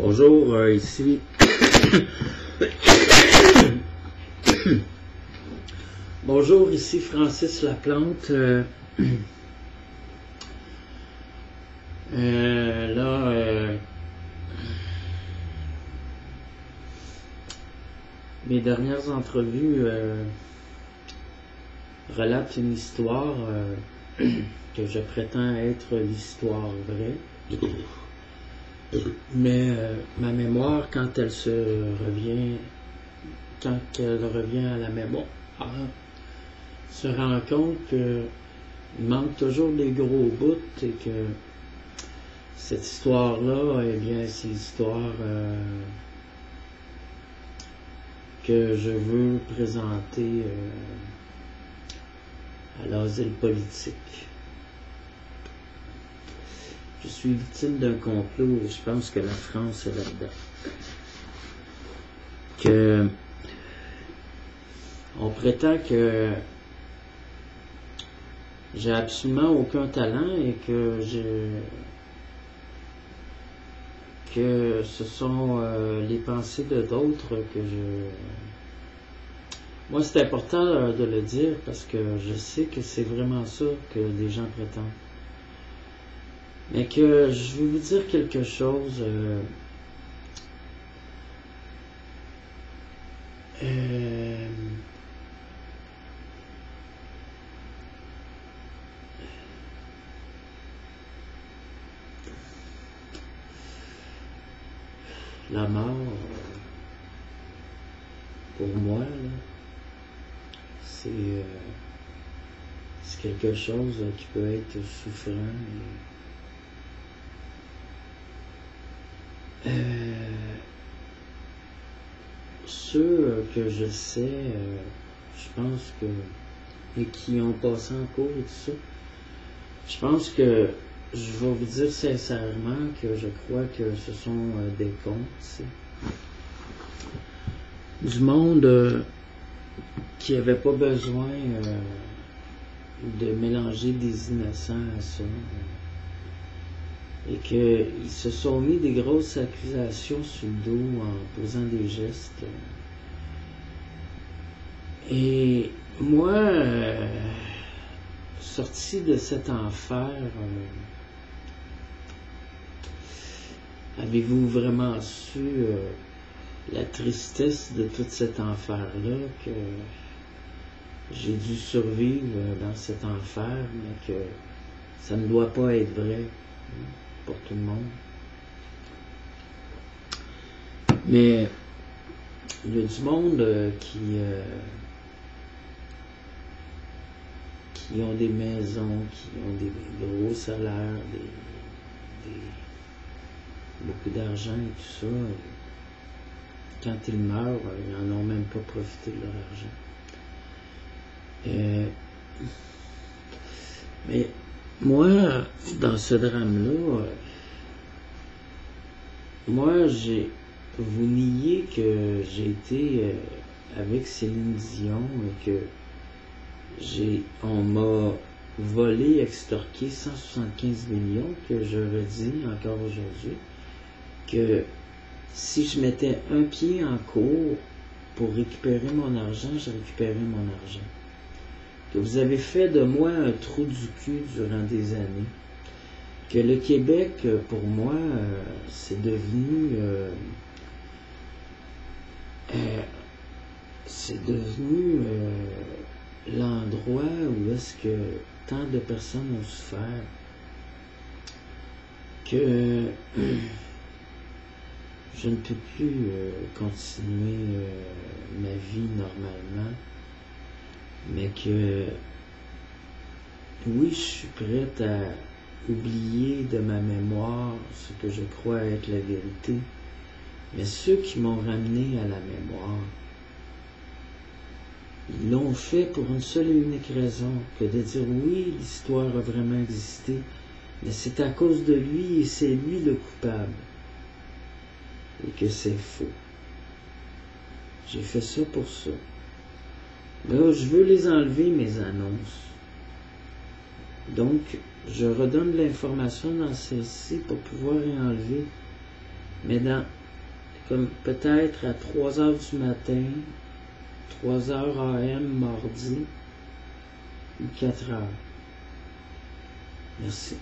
Bonjour, ici. Bonjour, ici Francis Laplante. Mes dernières entrevues relatent une histoire que je prétends être l'histoire vraie. Mais ma mémoire, quand elle revient à la mémoire, se rend compte qu'il manque toujours des gros bouts et que cette histoire-là, eh bien, c'est l'histoire que je veux présenter à l'asile politique. Je suis victime d'un complot et je pense que la France est là-dedans. On prétend que j'ai absolument aucun talent et que ce sont les pensées de d'autres que Moi, c'est important de le dire parce que je sais que c'est vraiment ça que des gens prétendent. Mais que je vais vous dire quelque chose. La mort, pour moi, c'est quelque chose qui peut être souffrant. Ceux que je sais, je pense que, et qui ont passé en cours et tout ça, je pense que je vais vous dire sincèrement que je crois que ce sont des contes, du monde qui n'avait pas besoin de mélanger des innocents à ça. Et qu'ils se sont mis des grosses accusations sur le dos en posant des gestes. Et moi, sorti de cet enfer, avez-vous vraiment su la tristesse de tout cet enfer-là, que j'ai dû survivre dans cet enfer, mais que ça ne doit pas être vrai pour tout le monde. Mais il y a du monde qui ont des maisons, qui ont des gros salaires, beaucoup d'argent et tout ça. Et quand ils meurent, ils n'en ont même pas profité de leur argent. Mais moi, dans ce drame-là, vous niez que j'ai été avec Céline Dion et que on m'a volé, extorqué 175 millions, que je redis encore aujourd'hui, que si je mettais un pied en cours pour récupérer mon argent, je récupérais mon argent. Que vous avez fait de moi un trou du cul durant des années. Que le Québec, pour moi, c'est devenu... l'endroit où est-ce que tant de personnes ont souffert, que je ne peux plus continuer ma vie normalement, mais que oui, je suis prête à oublier de ma mémoire ce que je crois être la vérité, mais ceux qui m'ont ramené à la mémoire, ils l'ont fait pour une seule et unique raison, que de dire oui, l'histoire a vraiment existé, mais c'est à cause de lui et c'est lui le coupable. Et que c'est faux. J'ai fait ça pour ça. Là, je veux les enlever, mes annonces. Donc, je redonne l'information dans celle-ci pour pouvoir y enlever Mais comme peut-être à 3 heures du matin, 3 heures AM mardi, ou 4 heures. Merci.